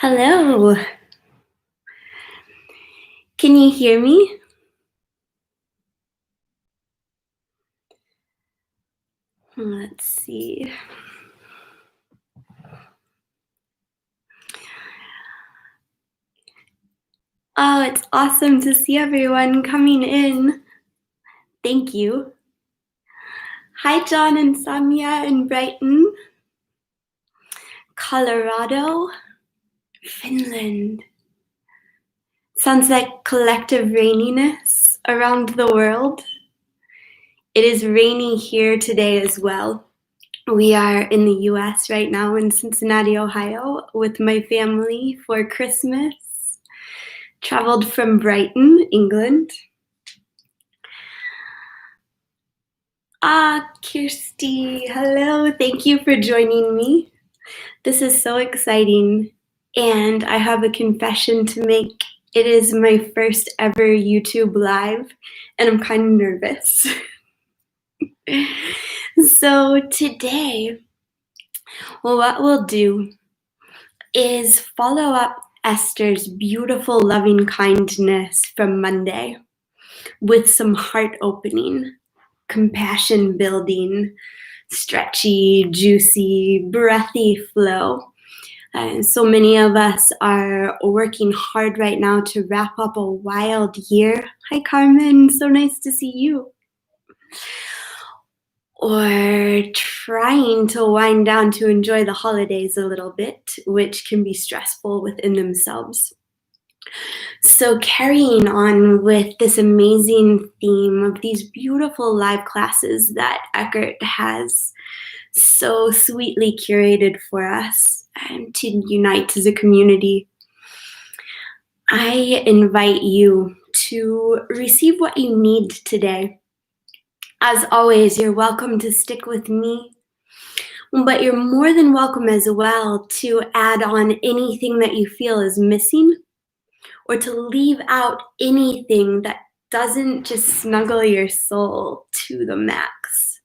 Hello. Can you hear me? Let's see. Oh, it's awesome to see everyone coming in. Thank you. Hi, John and Samia in Brighton, Colorado, Finland. Sounds like collective raininess around the world. It is rainy here today as well. We are in the US right now in Cincinnati, Ohio, with my family for Christmas. Traveled from Brighton, England. Kirsty, hello. Thank you for joining me. This is so exciting, and I have a confession to make. It is my first ever YouTube live, and I'm kind of nervous. So today, what we'll do is follow up Esther's beautiful loving kindness from Monday with some heart opening, compassion building, stretchy, juicy, breathy flow. So many of us are working hard right now to wrap up a wild year. Hi, Carmen. So nice to see you. Or trying to wind down to enjoy the holidays a little bit, which can be stressful within themselves. So carrying on with this amazing theme of these beautiful live classes that Ekhart has so sweetly curated for us to unite as a community, I invite you to receive what you need today. As always, you're welcome to stick with me, but you're more than welcome as well to add on anything that you feel is missing, or to leave out anything that doesn't just snuggle your soul to the max.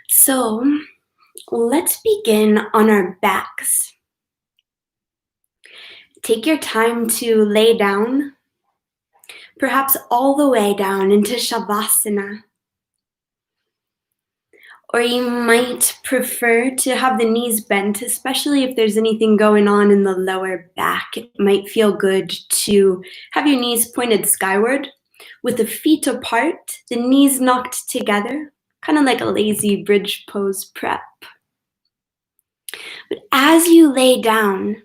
So let's begin on our backs. Take your time to lay down, perhaps all the way down into Shavasana. Or you might prefer to have the knees bent, especially if there's anything going on in the lower back. It might feel good to have your knees pointed skyward with the feet apart, the knees knocked together, kind of like a lazy bridge pose prep. But as you lay down,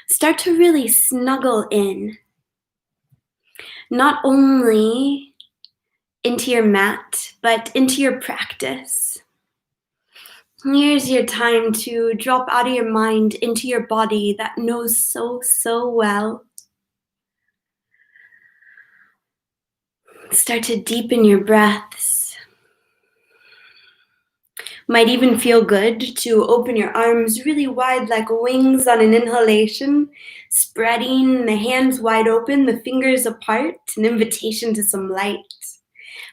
start to really snuggle in, not only into your mat, but into your practice. Here's your time to drop out of your mind into your body that knows so well. Start to deepen your breaths. Might even feel good to open your arms really wide like wings on an inhalation, spreading the hands wide open, the fingers apart, an invitation to some light.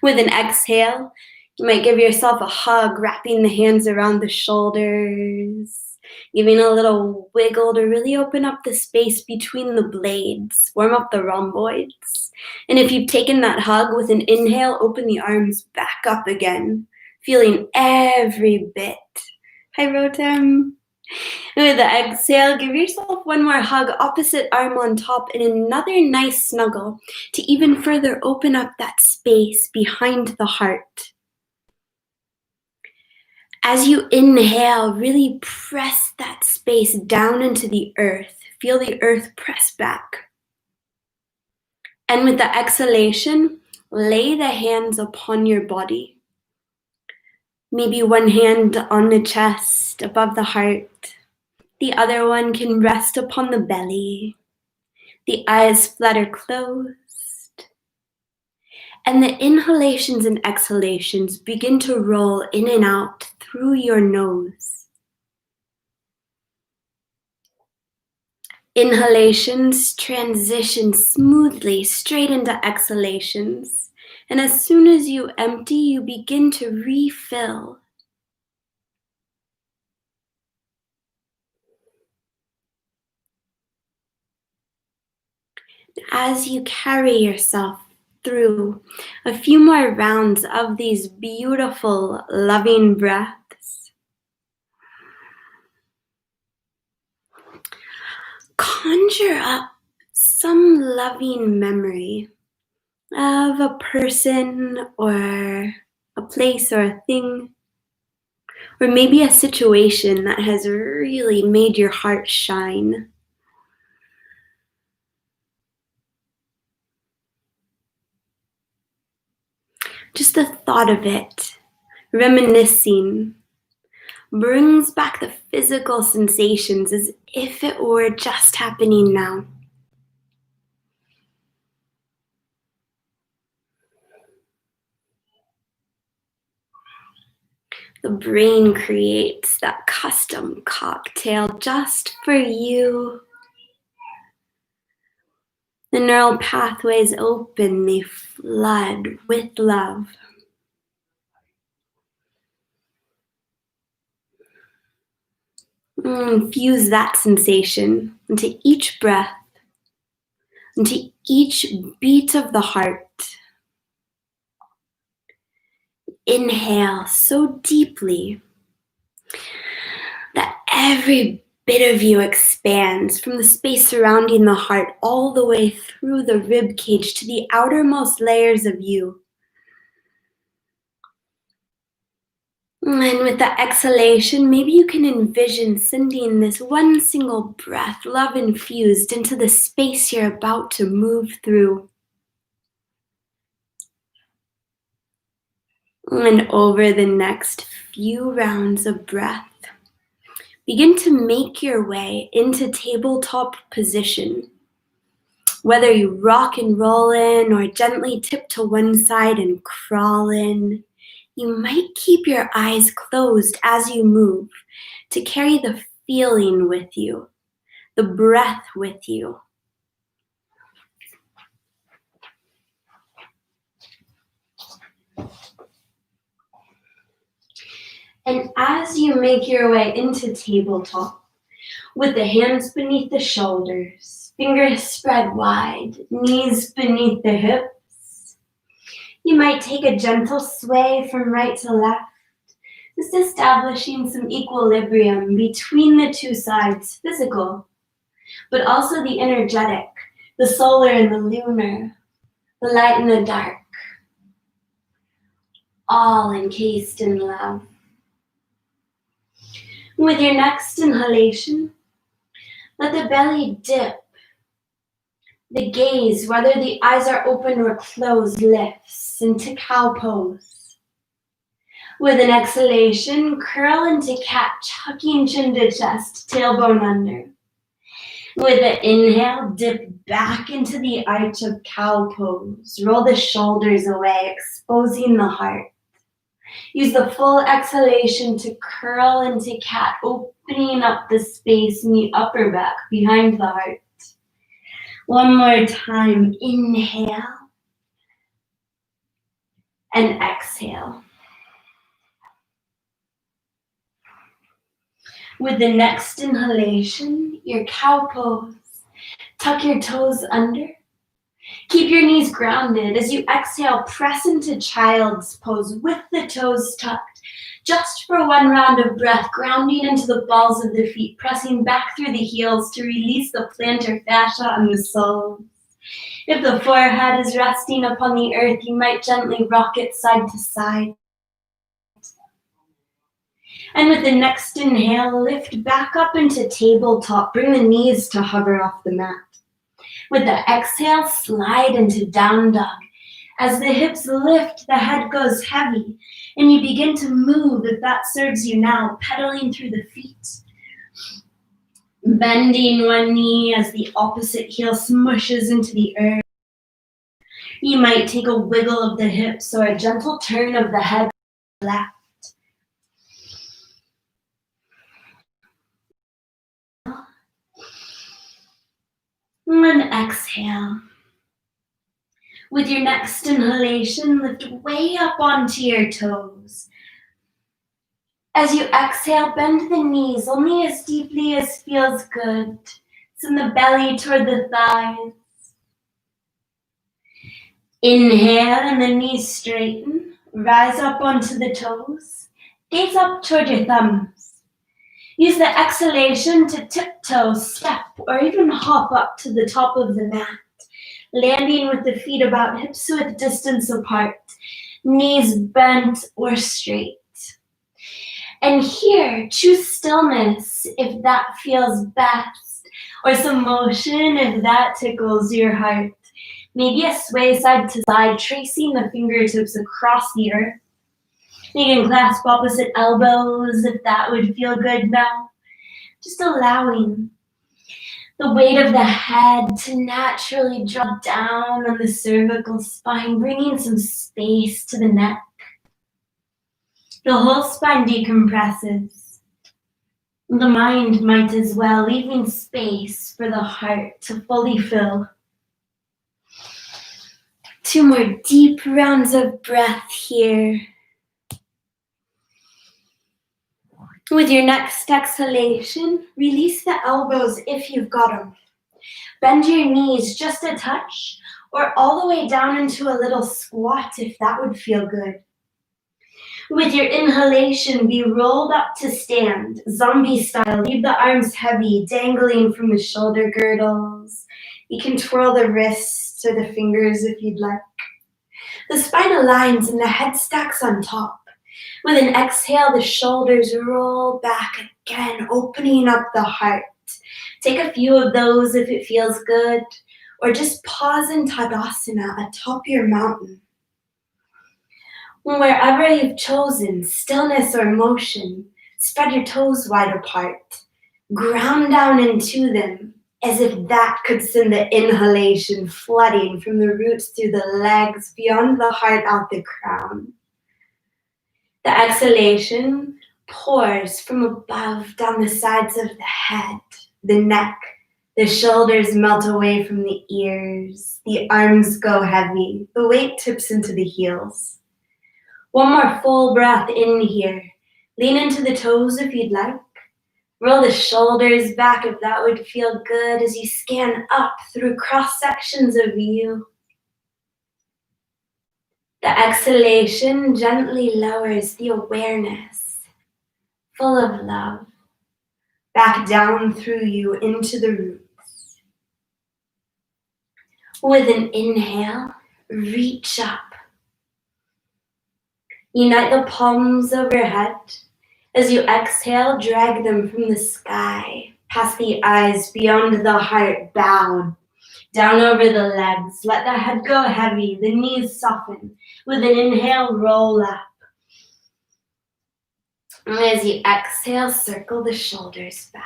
With an exhale, you might give yourself a hug, wrapping the hands around the shoulders, giving a little wiggle to really open up the space between the blades, warm up the rhomboids. And if you've taken that hug with an inhale, open the arms back up again, feeling every bit. Hi, Rotem. And with the exhale, give yourself one more hug, opposite arm on top, and another nice snuggle to even further open up that space behind the heart. As you inhale, really press that space down into the earth. Feel the earth press back. And with the exhalation, lay the hands upon your body. Maybe one hand on the chest above the heart. The other one can rest upon the belly. The eyes flutter closed. And the inhalations and exhalations begin to roll in and out through your nose. Inhalations transition smoothly straight into exhalations. And as soon as you empty, you begin to refill. As you carry yourself through a few more rounds of these beautiful, loving breaths, conjure up some loving memory of a person or a place or a thing, or maybe a situation that has really made your heart shine. Just the thought of it, reminiscing, brings back the physical sensations as if it were just happening now. The brain creates that custom cocktail just for you. The neural pathways open, they flood with love. Infuse that sensation into each breath, into each beat of the heart. Inhale so deeply that every bit of you expands from the space surrounding the heart all the way through the rib cage to the outermost layers of you. And with the exhalation, maybe you can envision sending this one single breath, love infused, into the space you're about to move through. And over the next few rounds of breath, begin to make your way into tabletop position. Whether you rock and roll in or gently tip to one side and crawl in, you might keep your eyes closed as you move to carry the feeling with you, the breath with you. And as you make your way into tabletop, with the hands beneath the shoulders, fingers spread wide, knees beneath the hips, you might take a gentle sway from right to left, just establishing some equilibrium between the two sides, physical, but also the energetic, the solar and the lunar, the light and the dark, all encased in love. With your next inhalation, let the belly dip. The gaze, whether the eyes are open or closed, lifts into cow pose. With an exhalation, curl into cat, tucking chin to chest, tailbone under. With an inhale, dip back into the arch of cow pose. Roll the shoulders away, exposing the heart. Use the full exhalation to curl into cat, opening up the space in the upper back behind the heart. One more time, inhale and exhale. With the next inhalation, your cow pose. Tuck your toes under. Keep your knees grounded. As you exhale, press into child's pose with the toes tucked. Just for one round of breath, grounding into the balls of the feet, pressing back through the heels to release the plantar fascia on the soles. If the forehead is resting upon the earth, you might gently rock it side to side. And with the next inhale, lift back up into tabletop. Bring the knees to hover off the mat. With the exhale, slide into down dog. As the hips lift, the head goes heavy, and you begin to move if that serves you now, pedaling through the feet. Bending one knee as the opposite heel smushes into the earth. You might take a wiggle of the hips or a gentle turn of the head left. And exhale. With your next inhalation, lift way up onto your toes. As you exhale, bend the knees only as deeply as feels good. Send the belly toward the thighs. Inhale and the knees straighten. Rise up onto the toes. Gaze up toward your thumbs. Use the exhalation to tiptoe, step, or even hop up to the top of the mat, landing with the feet about hips-width distance apart, knees bent or straight. And here, choose stillness if that feels best, or some motion if that tickles your heart. Maybe a sway side to side, tracing the fingertips across the earth. You can clasp opposite elbows if that would feel good now. Just allowing the weight of the head to naturally drop down on the cervical spine, bringing some space to the neck. The whole spine decompresses. The mind might as well, leaving space for the heart to fully fill. 2 more deep rounds of breath here. With your next exhalation, release the elbows if you've got them. Bend your knees just a touch, or all the way down into a little squat if that would feel good. With your inhalation, be rolled up to stand, zombie style. Leave the arms heavy, dangling from the shoulder girdles. You can twirl the wrists or the fingers if you'd like. The spine aligns and the head stacks on top. With an exhale, the shoulders roll back again, opening up the heart. Take a few of those if it feels good, or just pause in Tadasana atop your mountain. Wherever you've chosen, stillness or motion, spread your toes wide apart. Ground down into them as if that could send the inhalation flooding from the roots through the legs, beyond the heart, out the crown. The exhalation pours from above down the sides of the head, the neck. The shoulders melt away from the ears. The arms go heavy. The weight tips into the heels. 1 more full breath in here. Lean into the toes if you'd like. Roll the shoulders back if that would feel good as you scan up through cross sections of you. The exhalation gently lowers the awareness, full of love, back down through you into the roots. With an inhale, reach up. Unite the palms overhead. As you exhale, drag them from the sky, past the eyes, beyond the heart, bowed. Down over the legs, let the head go heavy, the knees soften. With an inhale, roll up. And as you exhale, circle the shoulders back.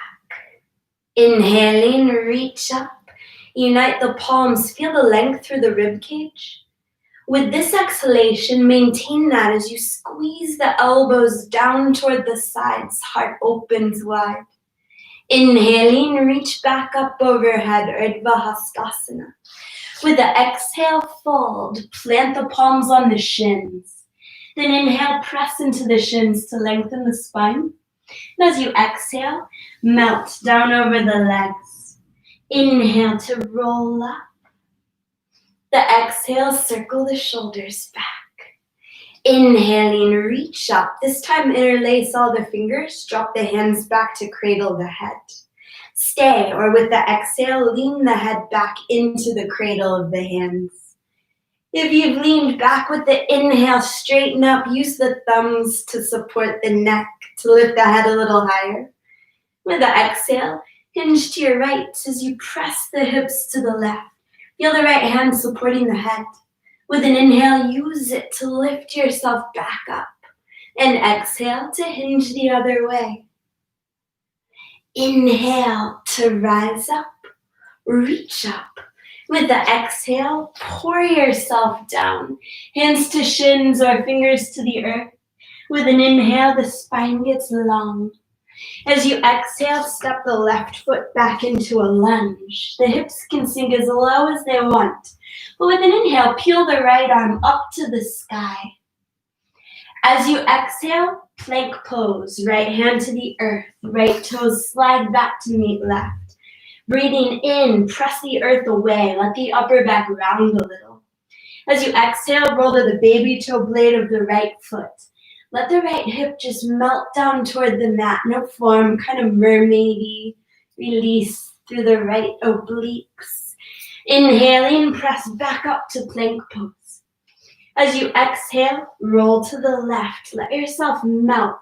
Inhaling, reach up. Unite the palms, feel the length through the rib cage. With this exhalation, maintain that as you squeeze the elbows down toward the sides, heart opens wide. Inhaling, reach back up overhead, Urdhva Hastasana. With the exhale, fold, plant the palms on the shins. Then inhale, press into the shins to lengthen the spine. And as you exhale, melt down over the legs. Inhale to roll up. The exhale, circle the shoulders back. Inhaling, reach up. This time interlace all the fingers, drop the hands back to cradle the head. Stay, or with the exhale, lean the head back into the cradle of the hands. If you've leaned back with the inhale, straighten up. Use the thumbs to support the neck, to lift the head a little higher. With the exhale, hinge to your right as you press the hips to the left. Feel the right hand supporting the head. With an inhale, use it to lift yourself back up. And exhale to hinge the other way. Inhale to rise up, reach up. With the exhale, pour yourself down. Hands to shins or fingers to the earth. With an inhale, the spine gets long. As you exhale, step the left foot back into a lunge. The hips can sink as low as they want. But with an inhale, peel the right arm up to the sky. As you exhale, plank pose. Right hand to the earth. Right toes slide back to meet left. Breathing in, press the earth away. Let the upper back round a little. As you exhale, roll to the baby toe blade of the right foot. Let the right hip just melt down toward the mat. No form, kind of mermaidy. Release through the right obliques. Inhaling, press back up to plank pose. As you exhale, roll to the left. Let yourself melt.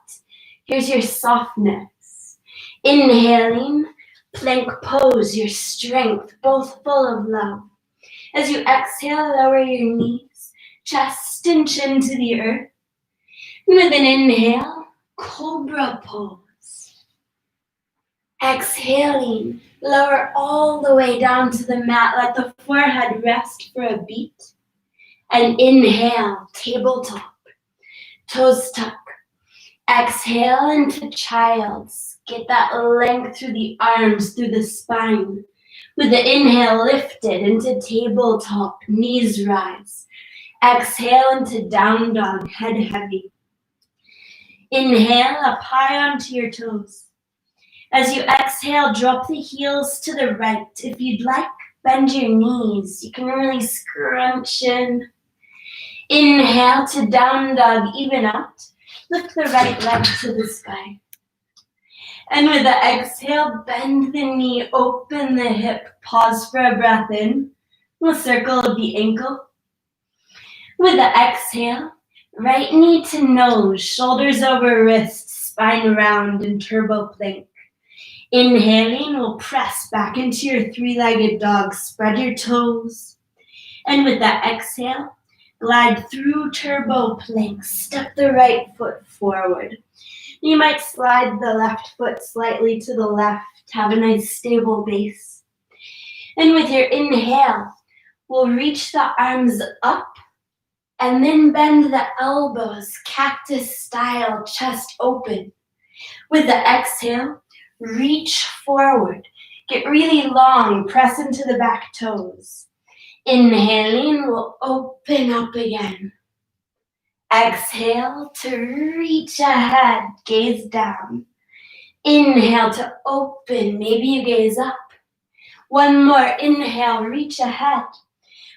Here's your softness. Inhaling, plank pose, your strength, both full of love. As you exhale, lower your knees, chest and chin to the earth. With an inhale, cobra pose. Exhaling, lower all the way down to the mat. Let the forehead rest for a beat. And inhale, tabletop, toes tuck. Exhale into child's. Get that length through the arms, through the spine. With the inhale, lifted into tabletop, knees rise. Exhale into down dog, head heavy. Inhale up high onto your toes. As you exhale, drop the heels to the right. If you'd like, bend your knees. You can really scrunch in. Inhale to down dog, even out. Lift the right leg to the sky. And with the exhale, bend the knee, open the hip, pause for a breath in. We'll circle the ankle. With the exhale, right knee to nose, shoulders over wrists, spine round in turbo plank. Inhaling, we'll press back into your three-legged dog, spread your toes. And with that exhale, glide through turbo plank, step the right foot forward. You might slide the left foot slightly to the left, have a nice stable base. And with your inhale, we'll reach the arms up and then bend the elbows, cactus style, chest open. With the exhale, reach forward, get really long, press into the back toes. Inhaling, we'll open up again. Exhale to reach ahead, gaze down. Inhale to open, maybe you gaze up. One more, inhale, reach ahead.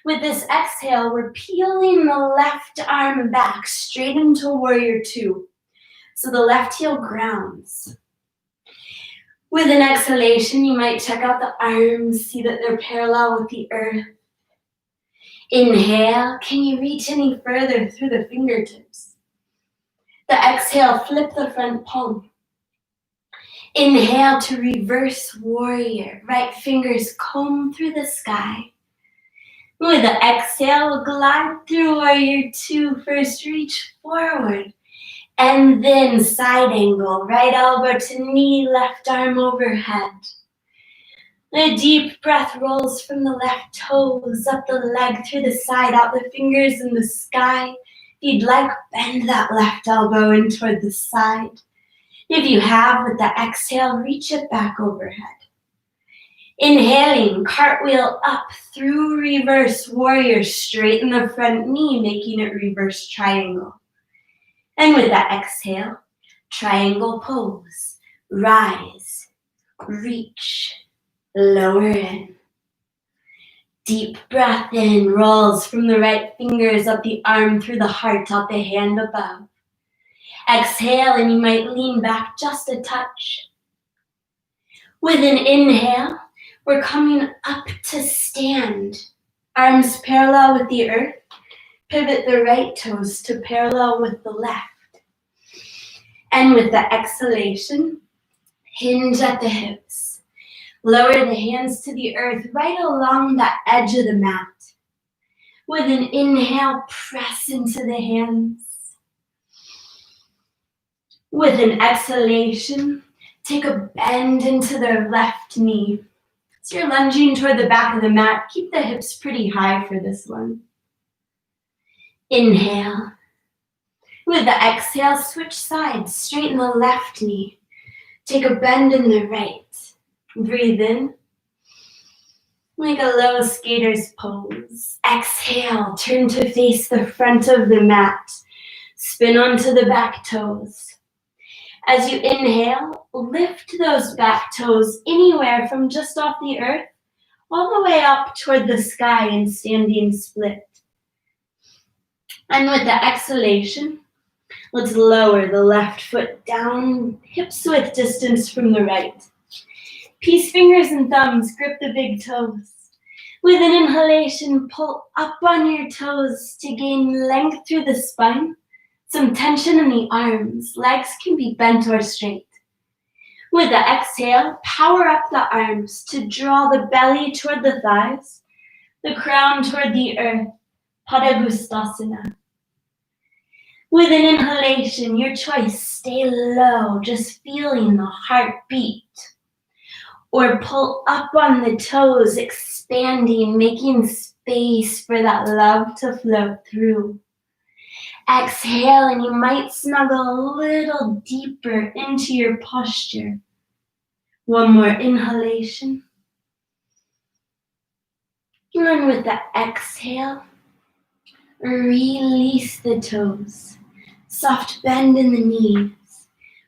With this exhale, we're peeling the left arm back straight into warrior two. So the left heel grounds. With an exhalation, you might check out the arms, see that they're parallel with the earth. Inhale, can you reach any further through the fingertips? The exhale, flip the front palm. Inhale to reverse warrior. Right fingers comb through the sky. With the exhale, glide through warrior two. First, reach forward. And then side angle. Right elbow to knee, left arm overhead. A deep breath rolls from the left toes, up the leg, through the side, out the fingers in the sky. If you'd like, bend that left elbow in toward the side. If you have, with the exhale, reach it back overhead. Inhaling, cartwheel up through reverse warrior, straighten the front knee, making it reverse triangle. And with that exhale, triangle pose, rise, reach, lower in. Deep breath in, rolls from the right fingers up the arm, through the heart, out the hand above. Exhale, and you might lean back just a touch. With an inhale, we're coming up to stand. Arms parallel with the earth. Pivot the right toes to parallel with the left. And with the exhalation, hinge at the hips. Lower the hands to the earth, right along the edge of the mat. With an inhale, press into the hands. With an exhalation, take a bend into the left knee. As you're lunging toward the back of the mat, keep the hips pretty high for this one. Inhale. With the exhale, switch sides, straighten the left knee. Take a bend in the right. Breathe in. Like a low skater's pose. Exhale, turn to face the front of the mat. Spin onto the back toes. As you inhale, lift those back toes anywhere from just off the earth all the way up toward the sky in standing split. And with the exhalation, let's lower the left foot down, hips width distance from the right. Peace fingers and thumbs grip the big toes. With an inhalation, pull up on your toes to gain length through the spine, some tension in the arms. Legs can be bent or straight. With the exhale, power up the arms to draw the belly toward the thighs, the crown toward the earth, Padagustasana. With an inhalation, your choice, stay low, just feeling the heartbeat. Or pull up on the toes, expanding, making space for that love to flow through. Exhale, and you might snuggle a little deeper into your posture. One more inhalation. And then with the exhale, release the toes. Soft bend in the knees.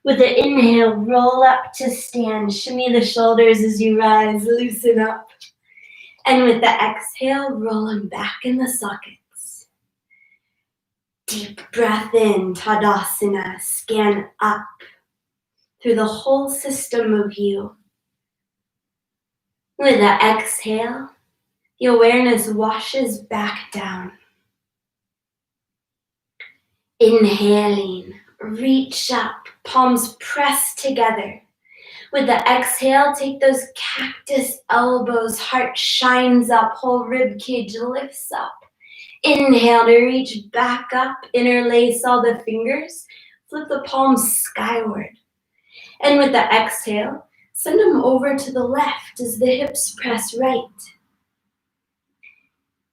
With the inhale, roll up to stand. Shimmy the shoulders as you rise, loosen up. And with the exhale, roll them back in the sockets. Deep breath in, Tadasana. Scan up through the whole system of you. With the exhale, the awareness washes back down. Inhaling, reach up, palms pressed together. With the exhale, take those cactus elbows, heart shines up, whole rib cage lifts up. Inhale to reach back up, interlace all the fingers, flip the palms skyward. And with the exhale, send them over to the left as the hips press right.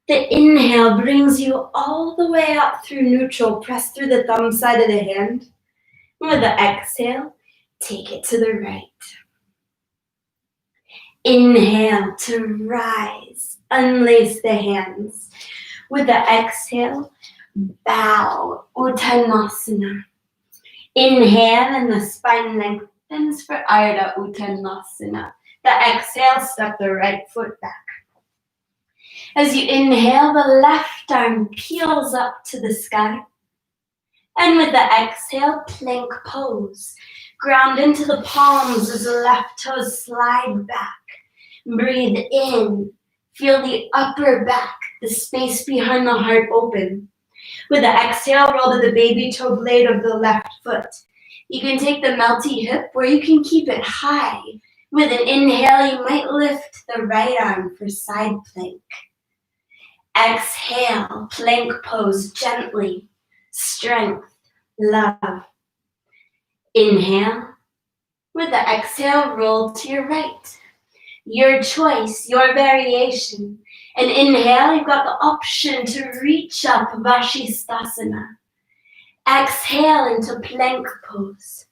The inhale brings you all the way up through neutral. Press through the thumb side of the hand. And with the exhale, take it to the right. Inhale to rise. Unlace the hands. With the exhale, bow, Uttanasana. Inhale and the spine lengthens for Ardha Uttanasana. The exhale, step the right foot back. As you inhale, the left arm peels up to the sky. And with the exhale, plank pose. Ground into the palms as the left toes slide back. Breathe in. Feel the upper back, the space behind the heart open. With the exhale, roll to the baby toe blade of the left foot. You can take the melty hip or you can keep it high. With an inhale, you might lift the right arm for side plank. Exhale, plank pose gently. Strength, love. Inhale. With the exhale, roll to your right. Your choice, your variation. And inhale, you've got the option to reach up, Vashisthasana. Exhale into plank pose.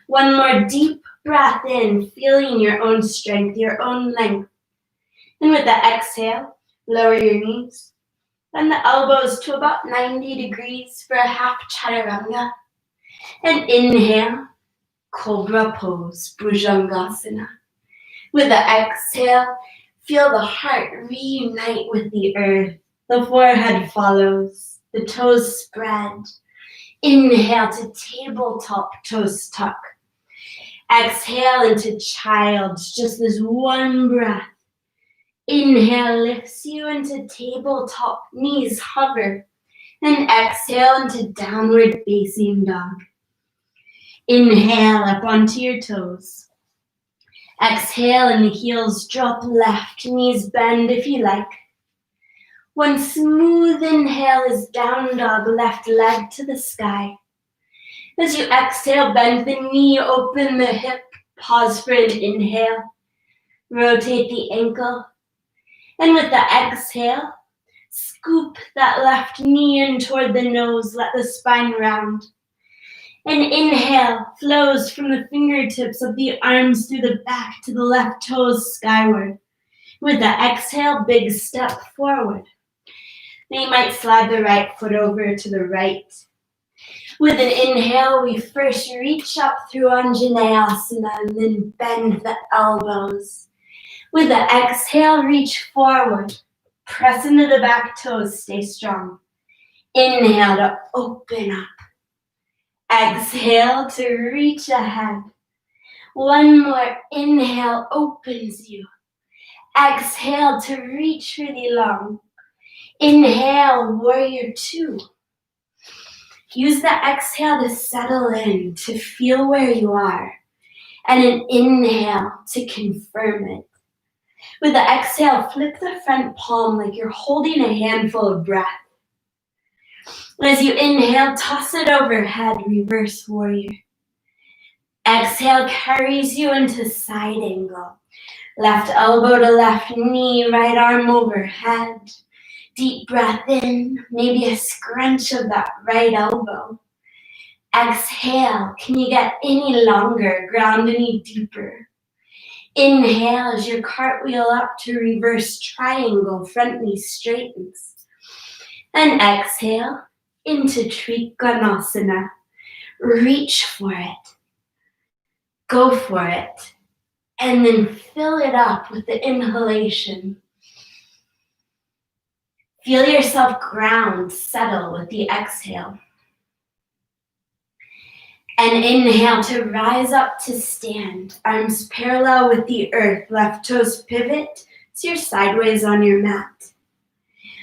One more deep breath in, feeling your own strength, your own length. And with the exhale, lower your knees. Bend the elbows to about 90 degrees for a half chaturanga. And inhale, cobra pose, Bhujangasana. With the exhale, feel the heart reunite with the earth. The forehead follows, the toes spread. Inhale to tabletop, toes tuck. Exhale into child's, just this one breath. Inhale lifts you into tabletop, knees hover. And exhale into downward facing dog. Inhale up onto your toes. Exhale and the heels drop left, knees bend if you like. One smooth inhale is down dog, left leg to the sky. As you exhale, bend the knee, open the hip, pause for an inhale. Rotate the ankle. And with the exhale, scoop that left knee in toward the nose, let the spine round. And inhale flows from the fingertips of the arms through the back to the left toes skyward. With the exhale, big step forward. Then you might slide the right foot over to the right. With an inhale, we first reach up through Anjaneyasana and then bend the elbows. With the exhale, reach forward. Press into the back toes, stay strong. Inhale to open up. Exhale to reach ahead. One more inhale opens you. Exhale to reach really long. Inhale, warrior two. Use the exhale to settle in, to feel where you are. And an inhale to confirm it. With the exhale, flip the front palm like you're holding a handful of breath. As you inhale, toss it overhead, reverse warrior. Exhale carries you into side angle. Left elbow to left knee, right arm overhead. Deep breath in, maybe a scrunch of that right elbow. Exhale, can you get any longer, ground any deeper? Inhale as your cartwheel up to reverse triangle, front knee straightens. And exhale into Trikonasana. Reach for it. Go for it. And then fill it up with the inhalation. Feel yourself ground, settle with the exhale. And inhale to rise up to stand. Arms parallel with the earth. Left toes pivot so you're sideways on your mat.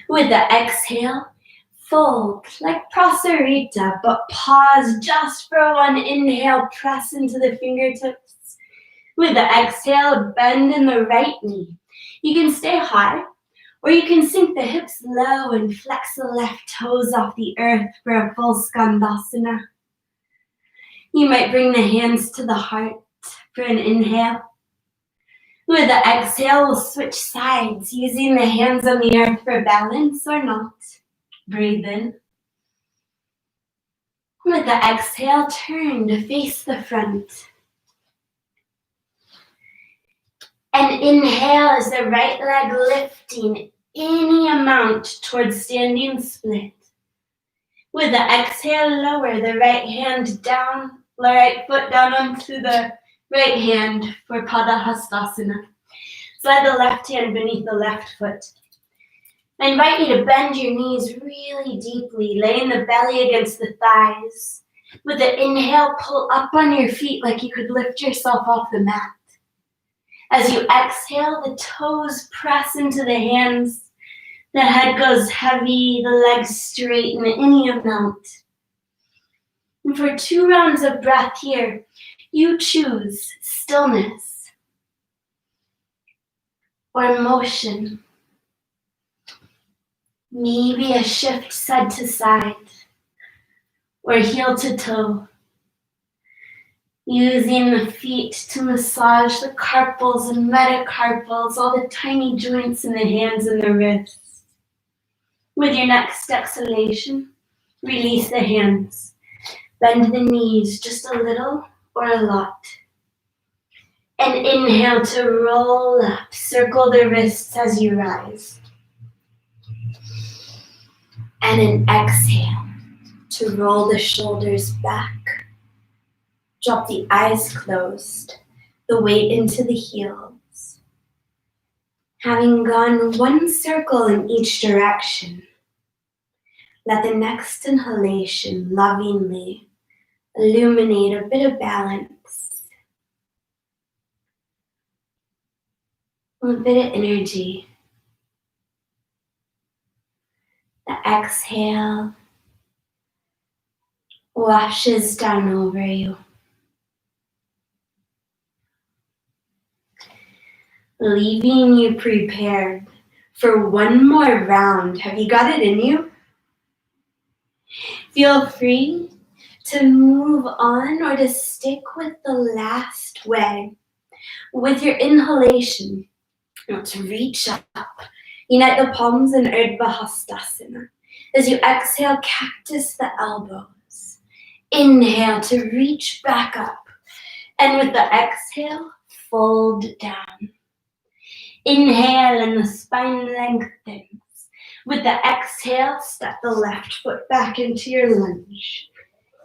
With the exhale, fold like Prasarita, but pause just for one inhale. Press into the fingertips. With the exhale, bend in the right knee. You can stay high, or you can sink the hips low and flex the left toes off the earth for a full Skandasana. You might bring the hands to the heart for an inhale. With the exhale, we'll switch sides, using the hands on the earth for balance or not. Breathe in. With the exhale, turn to face the front. And inhale as the right leg lifting any amount towards standing split. With the exhale, lower the right hand down, right foot down onto the right hand for Padahastasana. Slide the left hand beneath the left foot. I invite you to bend your knees really deeply, laying the belly against the thighs. With the inhale, pull up on your feet like you could lift yourself off the mat. As you exhale, the toes press into the hands. The head goes heavy, the legs straighten any amount. And for 2 rounds of breath here, you choose stillness or motion. Maybe a shift side to side or heel to toe. Using the feet to massage the carpals and metacarpals, all the tiny joints in the hands and the wrists. With your next exhalation, release the hands. Bend the knees just a little or a lot. And inhale to roll up. Circle the wrists as you rise. And an exhale to roll the shoulders back. Drop the eyes closed, the weight into the heels. Having gone 1 circle in each direction, let the next inhalation lovingly illuminate a bit of balance, a bit of energy. The exhale washes down over you. Leaving you prepared for 1 more round. Have you got it in you? Feel free to move on or to stick with the last way. With your inhalation, to reach up. Unite the palms in Urdhva Hastasana. As you exhale, cactus the elbows. Inhale to reach back up. And with the exhale, fold down. Inhale and the spine lengthens. With the exhale, step the left foot back into your lunge.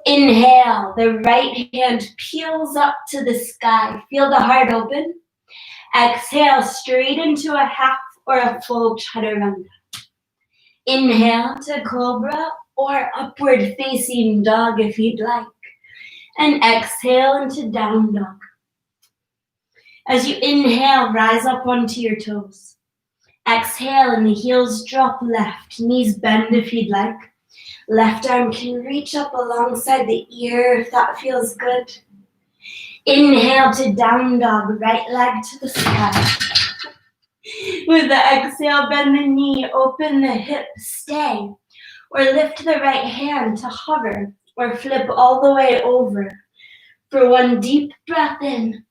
Inhale, the right hand peels up to the sky. Feel the heart open. Exhale, straight into a half or a full chaturanga. Inhale to cobra or upward facing dog if you'd like. And exhale into down dog. As you inhale, rise up onto your toes. Exhale and the heels drop left, knees bend if you'd like. Left arm can reach up alongside the ear if that feels good. Inhale to down dog, right leg to the sky. With the exhale, bend the knee, open the hip, stay. Or lift the right hand to hover or flip all the way over. For one deep breath in.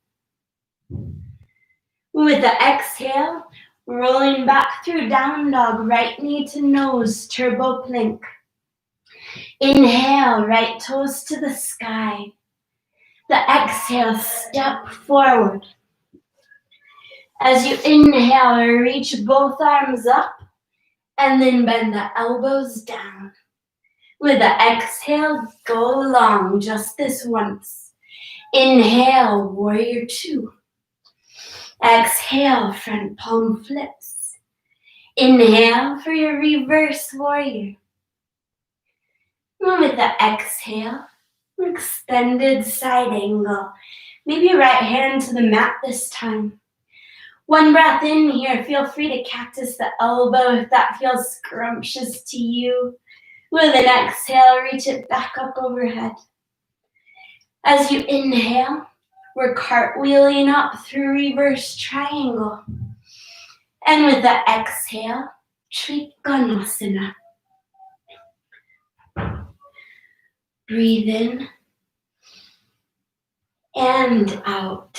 With the exhale, rolling back through down dog, right knee to nose, turbo plank. Inhale, right toes to the sky. The exhale, step forward. As you inhale, reach both arms up and then bend the elbows down. With the exhale, go long just this once. Inhale, warrior two. Exhale, front palm flips. Inhale for your reverse warrior. With the exhale, extended side angle. Maybe right hand to the mat this time. One breath in here, feel free to cactus the elbow if that feels scrumptious to you. With an exhale, reach it back up overhead. As you inhale, we're cartwheeling up through reverse triangle. And with the exhale, Trikonasana. Breathe in and out.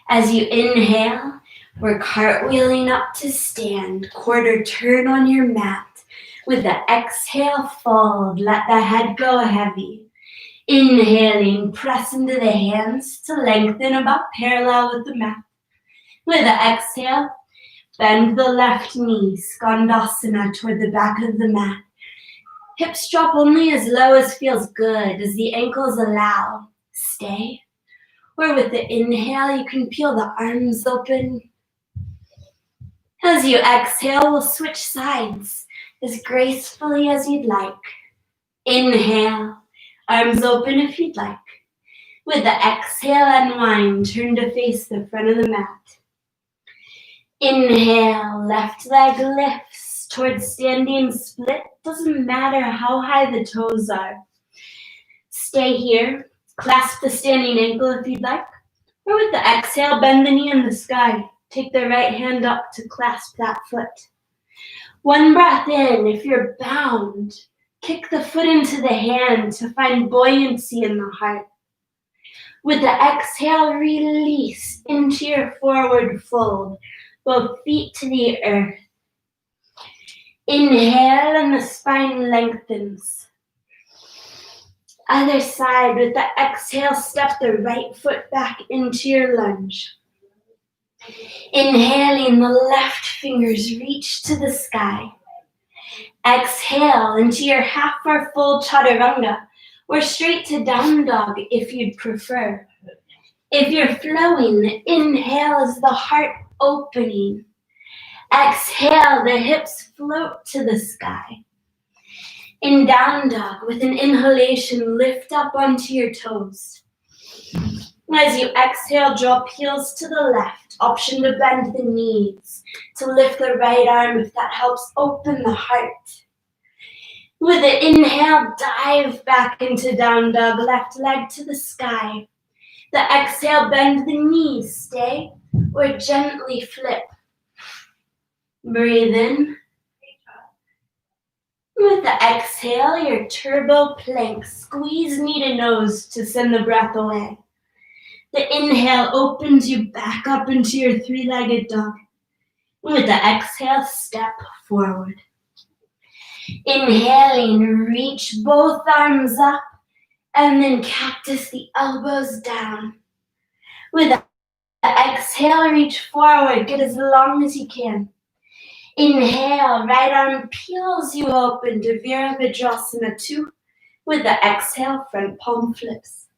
As you inhale, we're cartwheeling up to stand, quarter turn on your mat. With the exhale, fold, let the head go heavy. Inhaling, press into the hands to lengthen about parallel with the mat. With the exhale, bend the left knee, Skandasana, toward the back of the mat. Hips drop only as low as feels good, as the ankles allow. Stay. Or with the inhale, you can peel the arms open. As you exhale, we'll switch sides as gracefully as you'd like. Inhale, arms open if you'd like. With the exhale, unwind, turn to face the front of the mat. Inhale, left leg lifts towards standing split. Doesn't matter how high the toes are. Stay here. Clasp the standing ankle if you'd like. Or with the exhale, bend the knee in the sky. Take the right hand up to clasp that foot. One breath in. If you're bound, kick the foot into the hand to find buoyancy in the heart. With the exhale, release into your forward fold. Both feet to the earth. Inhale and the spine lengthens. Other side, with the exhale, step the right foot back into your lunge. Inhaling, the left fingers reach to the sky. Exhale into your half or full chaturanga, or straight to down dog if you'd prefer. If you're flowing, inhale as the heart opening. Exhale, the hips float to the sky. In down dog, with an inhalation, lift up onto your toes. As you exhale, drop heels to the left. Option to bend the knees, to lift the right arm if that helps open the heart. With an inhale, dive back into down dog, left leg to the sky. The exhale, bend the knees, stay, or gently flip. Breathe in. With the exhale, your turbo plank. Squeeze knee to nose to send the breath away. The inhale opens you back up into your three-legged dog. With the exhale, step forward. Inhaling, reach both arms up and then cactus the elbows down. With the exhale, reach forward, get as long as you can. Inhale, right arm peels you open to Virabhadrasana 2. With the exhale, front palm flips.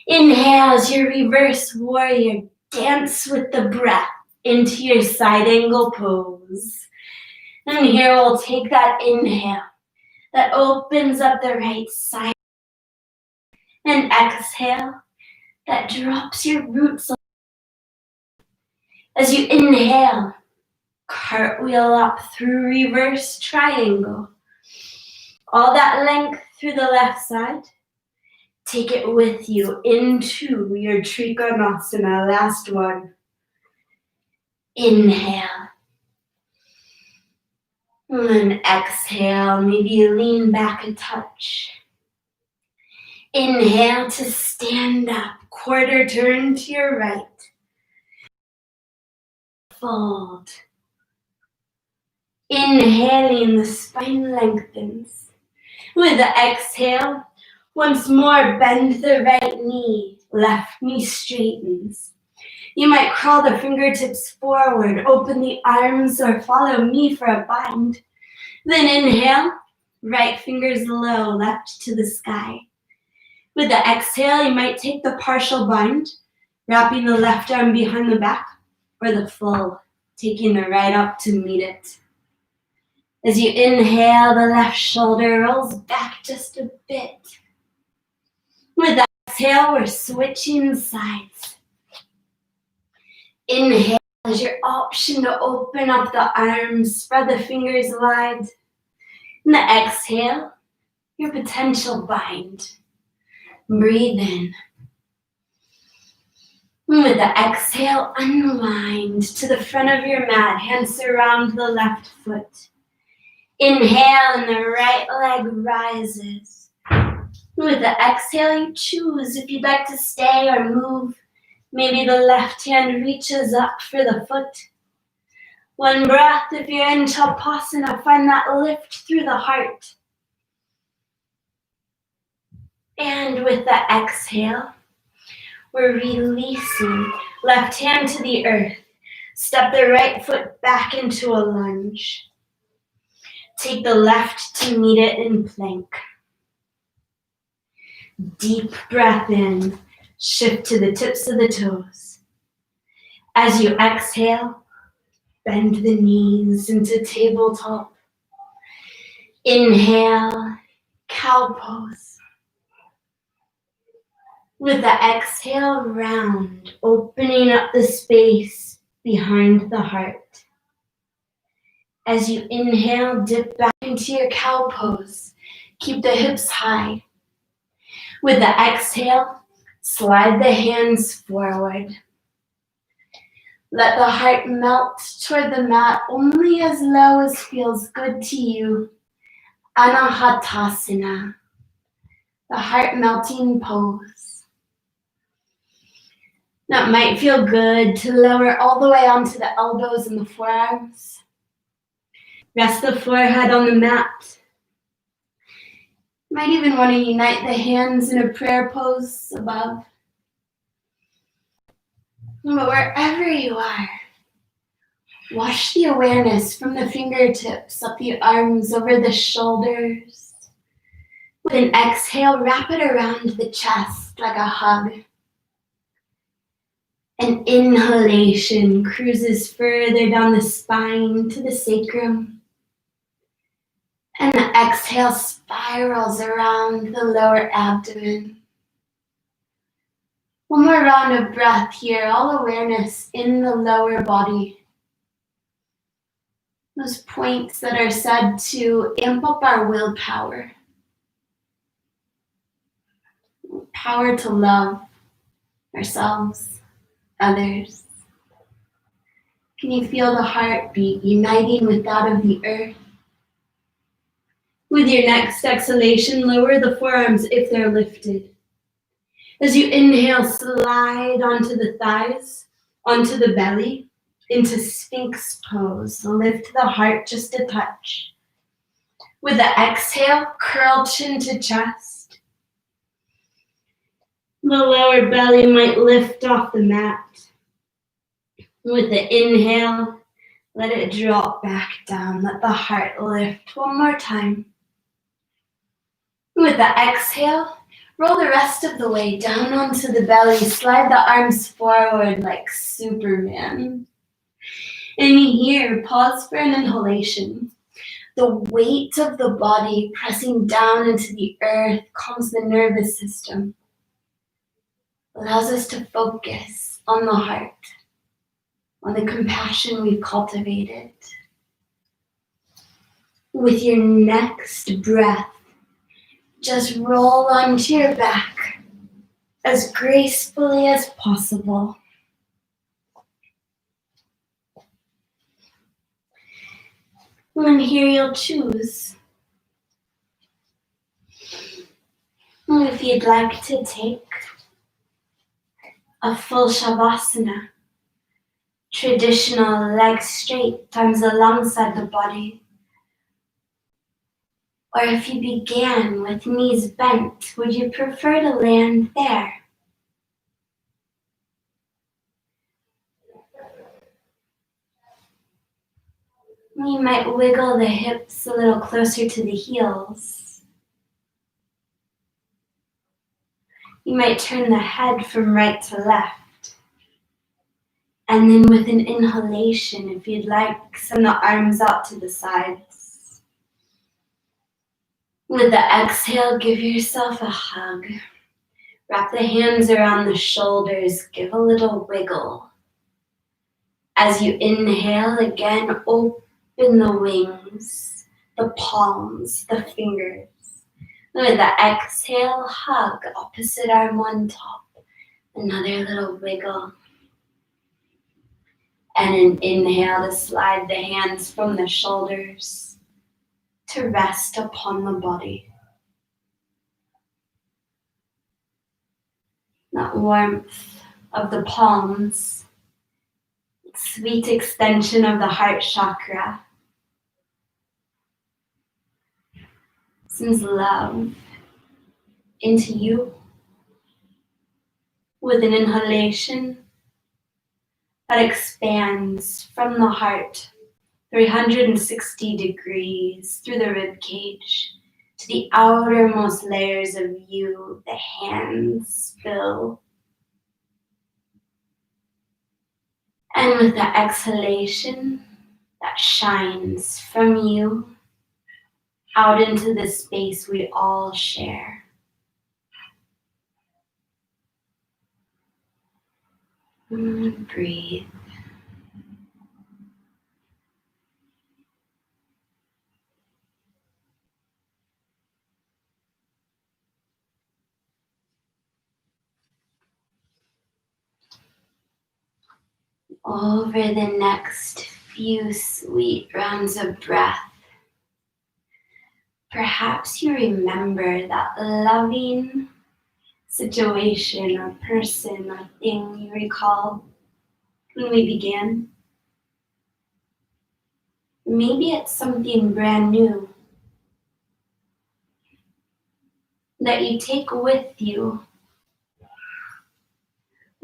Inhale as your reverse warrior. Dance with the breath into your side angle pose. And here we'll take that inhale that opens up the right side. And exhale that drops your roots. As you inhale, cartwheel up through reverse triangle. All that length through the left side. Take it with you into your Trikonasana, last one. Inhale. And then exhale, maybe you lean back a touch. Inhale to stand up, quarter turn to your right. Fold. Inhaling, the spine lengthens. With the exhale, once more bend the right knee, left knee straightens. You might crawl the fingertips forward, open the arms, or follow me for a bind. Then inhale, right fingers low, left to the sky. With the exhale, you might take the partial bind, wrapping the left arm behind the back, or the full, taking the right up to meet it. As you inhale, the left shoulder rolls back just a bit. With the exhale, we're switching sides. Inhale is your option to open up the arms, spread the fingers wide. And the exhale, your potential bind. Breathe in. And with the exhale, unwind to the front of your mat, hands surround the left foot. Inhale and the right leg rises. With the exhale, you choose if you'd like to stay or move. Maybe the left hand reaches up for the foot. One breath, if you're in Shavasana, find that lift through the heart. And with the exhale, we're releasing. Left hand to the earth. Step the right foot back into a lunge. Take the left to meet it in plank. Deep breath in. Shift to the tips of the toes. As you exhale, bend the knees into tabletop. Inhale, cow pose. With the exhale, round, opening up the space behind the heart. As you inhale, dip back into your cow pose. Keep the hips high. With the exhale, slide the hands forward. Let the heart melt toward the mat only as low as feels good to you. Anahatasana, the heart melting pose. That might feel good to lower all the way onto the elbows and the forearms. Rest the forehead on the mat. You might even want to unite the hands in a prayer pose above. But wherever you are, wash the awareness from the fingertips up the arms over the shoulders. With an exhale, wrap it around the chest like a hug. An inhalation cruises further down the spine to the sacrum. And the exhale spirals around the lower abdomen. One more round of breath here, all awareness in the lower body. Those points that are said to amp up our willpower. Power to love ourselves, others. Can you feel the heartbeat uniting with that of the earth? With your next exhalation, lower the forearms if they're lifted. As you inhale, slide onto the thighs, onto the belly, into Sphinx pose. Lift the heart just a touch. With the exhale, curl chin to chest. The lower belly might lift off the mat. With the inhale, let it drop back down. Let the heart lift one more time. With the exhale, roll the rest of the way down onto the belly. Slide the arms forward like Superman. And here, pause for an inhalation. The weight of the body pressing down into the earth calms the nervous system, allows us to focus on the heart, on the compassion we've cultivated. With your next breath, just roll onto your back as gracefully as possible. And here you'll choose if you'd like to take a full Shavasana, traditional legs straight, arms alongside the body. Or if you began with knees bent, would you prefer to land there? You might wiggle the hips a little closer to the heels. You might turn the head from right to left. And then with an inhalation, if you'd like, send the arms out to the sides. With the exhale, give yourself a hug. Wrap the hands around the shoulders, give a little wiggle. As you inhale, again, open the wings, the palms, the fingers. With the exhale, hug, opposite arm on top. Another little wiggle. And an inhale to slide the hands from the shoulders to rest upon the body. That warmth of the palms, sweet extension of the heart chakra, sends love into you. With an inhalation that expands from the heart 360 degrees through the rib cage to the outermost layers of you, the hands fill. And with the exhalation that shines from you out into the space we all share. And breathe. Over the next few sweet rounds of breath, perhaps you remember that loving situation or person or thing you recall when we began. Maybe it's something brand new that you take with you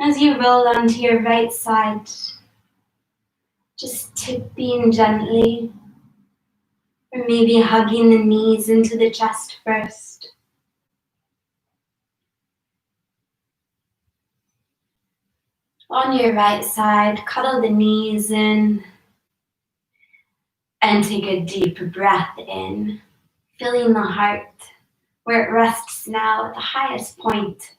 as you roll onto your right side, just tipping gently, or maybe hugging the knees into the chest first. On your right side, cuddle the knees in and take a deep breath in, filling the heart where it rests now at the highest point.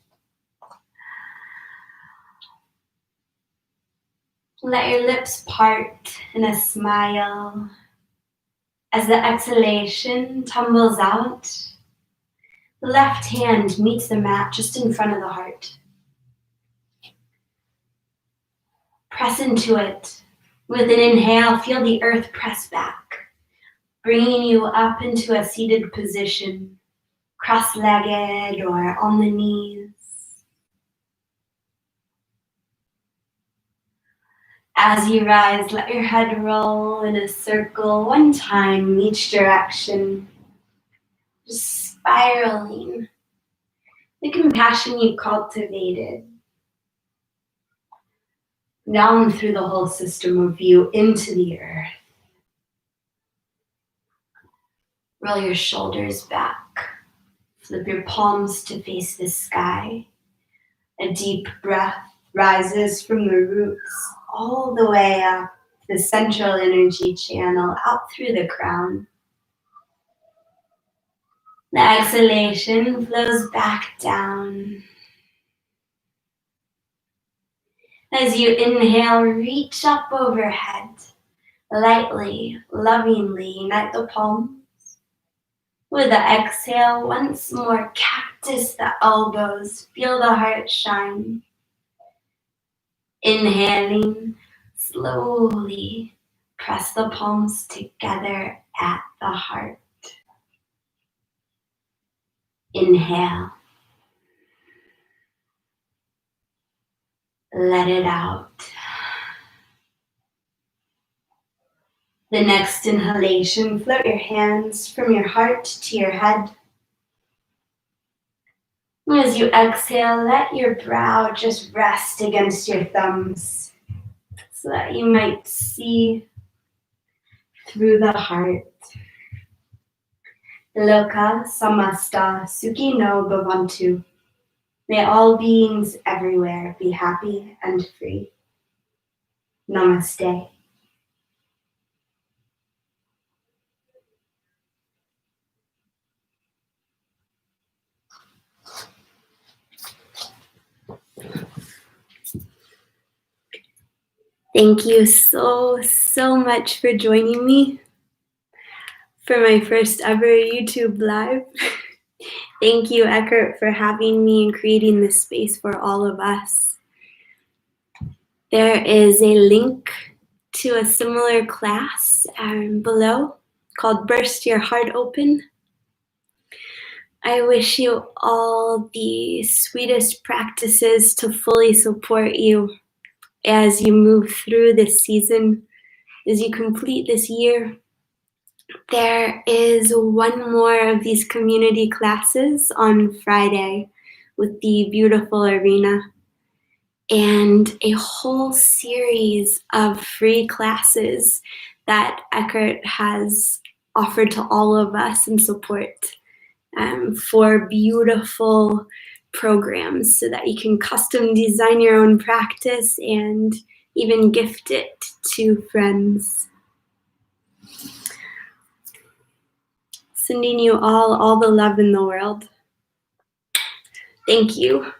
Let your lips part in a smile as the exhalation tumbles out. The left hand meets the mat just in front of the heart. Press into it. With an inhale, feel the earth press back, bringing you up into a seated position, cross-legged or on the knees. As you rise, let your head roll in a circle one time in each direction, just spiraling the compassion you cultivated down through the whole system of you into the earth. Roll your shoulders back, flip your palms to face the sky. A deep breath rises from the roots all the way up the central energy channel out through the crown. The exhalation flows back down. As you inhale, reach up overhead, lightly, lovingly, unite the palms. With the exhale, once more, cactus the elbows, feel the heart shine. Inhaling, slowly press the palms together at the heart. Inhale. Let it out. The next inhalation, float your hands from your heart to your head. As you exhale, let your brow just rest against your thumbs so that you might see through the heart. Loka samasta sukhi no bhavantu. May all beings everywhere be happy and free. Namaste. Thank you so much for joining me for my first ever YouTube live. Thank you, Ekhart, for having me and creating this space for all of us. There is a link to a similar class below called Burst Your Heart Open. I wish you all the sweetest practices to fully support you as you move through this season, as you complete this year. There is one more of these community classes on Friday with the beautiful Arena, and a whole series of free classes that Ekhart has offered to all of us in support for beautiful programs so that you can custom design your own practice and even gift it to friends. Sending you all the love in the world. Thank you.